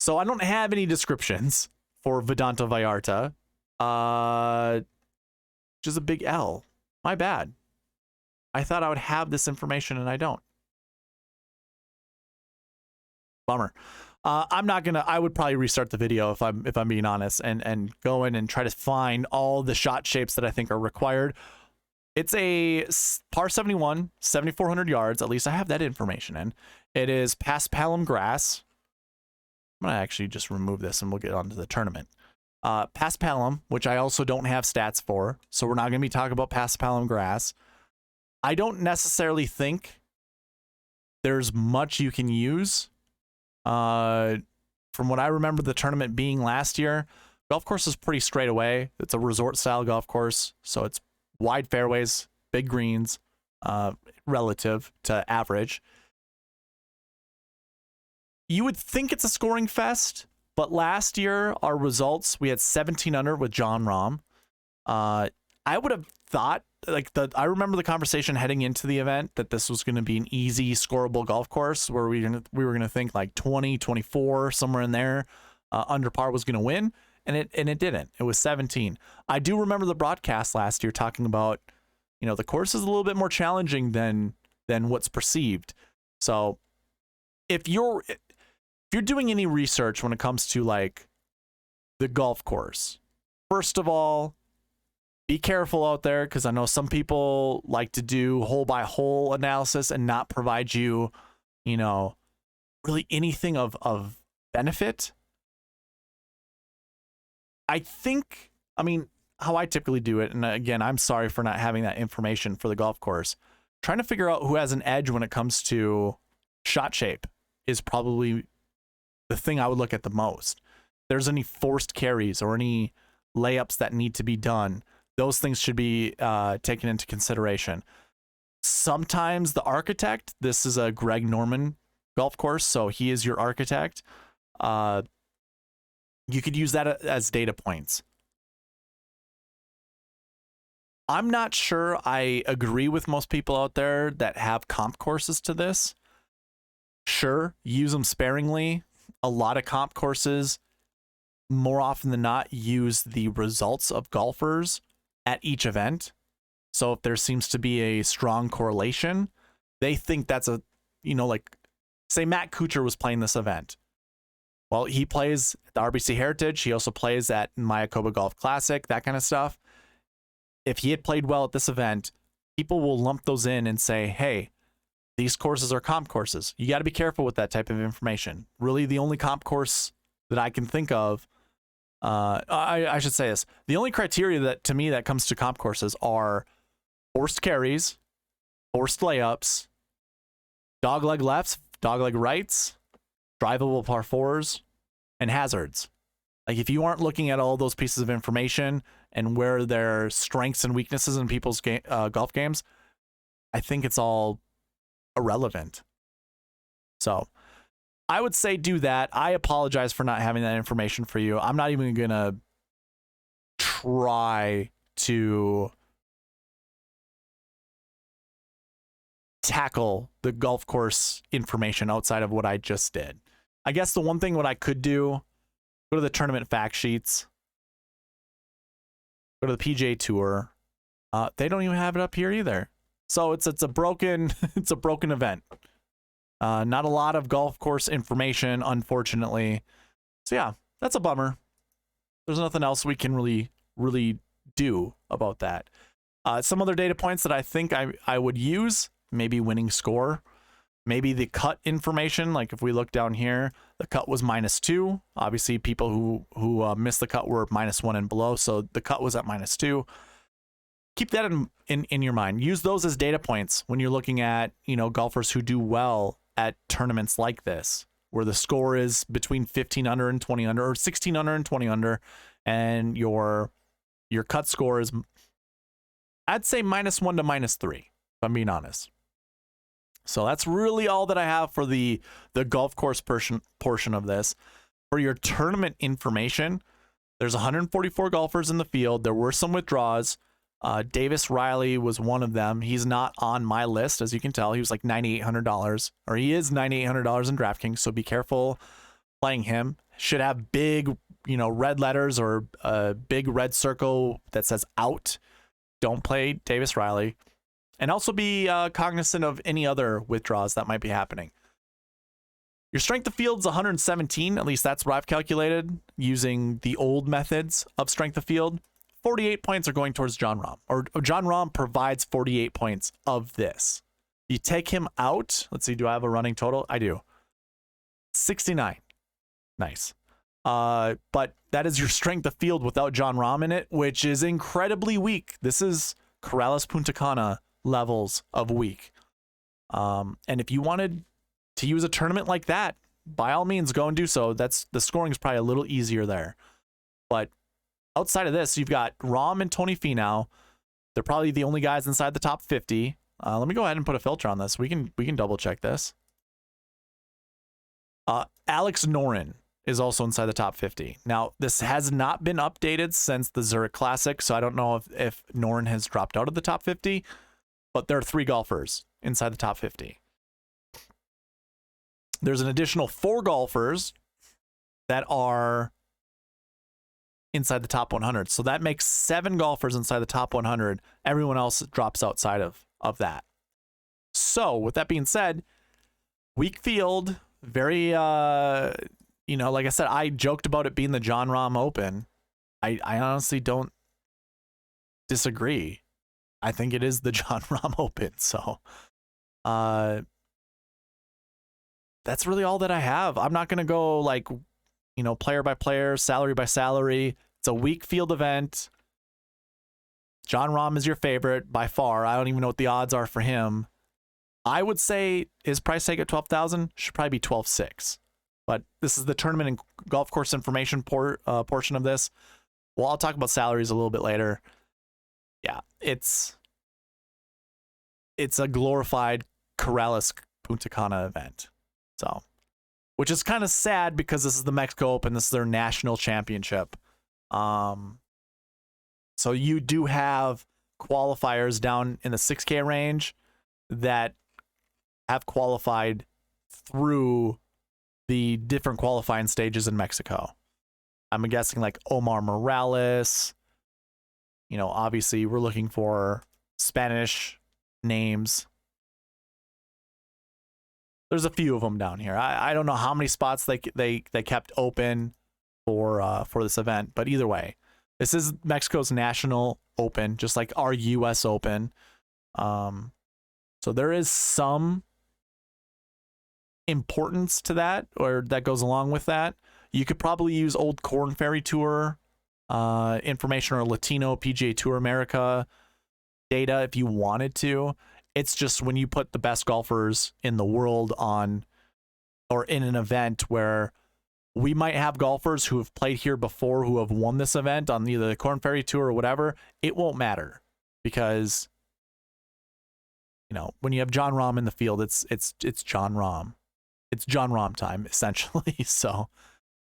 So I don't have any descriptions for Vidanta Vallarta, which is a big L. My bad. I thought I would have this information and I don't. Bummer. I'm not gonna. I would probably restart the video if I'm being honest, and go in and try to find all the shot shapes that I think are required. It's a par 71, 7,400 yards. At least I have that information in. It is paspalum grass. I'm gonna actually just remove this and we'll get on to the tournament. Paspalum, which I also don't have stats for, so we're not gonna be talking about paspalum grass. I don't necessarily think there's much you can use. From what I remember the tournament being last year, golf course is pretty straight away. It's a resort style golf course, so it's wide fairways, big greens, relative to average. You would think it's a scoring fest, but last year our results, we had 17 under with John Rahm. I would have thought, I remember the conversation heading into the event that this was going to be an easy scoreable golf course where we were going to think like 20, 24, somewhere in there, under par was going to win. And it didn't. It was 17. I do remember the broadcast last year talking about, the course is a little bit more challenging than what's perceived. So if you're doing any research when it comes to like the golf course, first of all, be careful out there, because I know some people like to do hole by hole analysis and not provide you, really anything of benefit. I think, how I typically do it, and again, I'm sorry for not having that information for the golf course, trying to figure out who has an edge when it comes to shot shape is probably the thing I would look at the most. If there's any forced carries or any layups that need to be done, those things should be taken into consideration. Sometimes the architect, this is a Greg Norman golf course, so he is your architect. You could use that as data points. I'm not sure I agree with most people out there that have comp courses to this. Sure, use them sparingly. A lot of comp courses, more often than not, use the results of golfers at each event. So if there seems to be a strong correlation, they think that's a, like, say Matt Kuchar was playing this event. Well, he plays at the RBC Heritage. He also plays at Mayakoba Golf Classic, that kind of stuff. If he had played well at this event, people will lump those in and say, hey, these courses are comp courses. You got to be careful with that type of information. Really, the only comp course that I can think of, I should say this, the only criteria that, to me, that comes to comp courses are forced carries, forced layups, dogleg lefts, dogleg rights, drivable par fours, and hazards. Like, if you aren't looking at all those pieces of information and where their strengths and weaknesses in people's golf games, I think it's all irrelevant. So I would say do that. I apologize for not having that information for you. I'm not even going to try to tackle the golf course information outside of what I just did. I guess the one thing what I could do, go to the tournament fact sheets, go to the PGA Tour. They don't even have it up here either. So it's a broken it's a broken event. Not a lot of golf course information, unfortunately. So yeah, that's a bummer. There's nothing else we can really do about that. Some other data points that I think I would use, maybe winning score, maybe the cut information. Like if we look down here, the cut was -2. Obviously, people who missed the cut were -1 and below, so the cut was at -2. Keep that in your mind. Use those as data points when you're looking at, golfers who do well at tournaments like this, where the score is between 15 under and 20 under, or 16 under and 20 under, and your cut score is, I'd say, -1 to -3, if I'm being honest. So that's really all that I have for the golf course portion of this. For your tournament information, there's 144 golfers in the field. There were some withdrawals. Davis Riley was one of them. He's not on my list, as you can tell. He was like $9,800, or he is $9,800 in DraftKings, so be careful playing him. should have big, red letters or a big red circle that says out. Don't play Davis Riley. And also be cognizant of any other withdrawals that might be happening. Your strength of field's 117, at least that's what I've calculated using the old methods of strength of field. 48 points are going towards Jon Rahm, or Jon Rahm provides 48 points of this. You take him out. Let's see, do I have a running total? I do. 69. Nice. But that is your strength of field without Jon Rahm in it, which is incredibly weak. This is Corrales Punta Cana levels of weak. And if you wanted to use a tournament like that, by all means, go and do so. The scoring is probably a little easier there. But outside of this, you've got Rahm and Tony Finau. They're probably the only guys inside the top 50. Let me go ahead and put a filter on this. We can double check this. Alex Noren is also inside the top 50. Now, this has not been updated since the Zurich Classic, so I don't know if Noren has dropped out of the top 50, but there are 3 golfers inside the top 50. There's an additional 4 golfers that are inside the top 100. So that makes 7 golfers inside the top 100. Everyone else drops outside of that. So with that being said, weak field, very, like I said, I joked about it being the Jon Rahm Open. I honestly don't disagree. I think it is the Jon Rahm Open. So that's really all that I have. I'm not going to go player by player, salary by salary. It's a weak field event. Jon Rahm is your favorite by far. I don't even know what the odds are for him. I would say his price tag at $12,000 should probably be $12,600. But this is the tournament and golf course information portion of this. Well, I'll talk about salaries a little bit later. Yeah, it's a glorified Corrales Punta Cana event. So, which is kind of sad because this is the Mexico Open. This is their national championship. So you do have qualifiers down in the 6K range that have qualified through the different qualifying stages in Mexico. I'm guessing like Omar Morales. Obviously we're looking for Spanish names. There's a few of them down here. I don't know how many spots they kept open for this event, but either way, this is Mexico's national open, just like our U.S. Open. So there is some importance to that, or that goes along with that. You could probably use old Corn Ferry Tour information or Latino PGA Tour America data if you wanted to. It's just when you put the best golfers in the world on, or in an event where we might have golfers who have played here before who have won this event on either the Corn Ferry Tour or whatever, it won't matter because, when you have Jon Rahm in the field, it's Jon Rahm. It's Jon Rahm time, essentially. So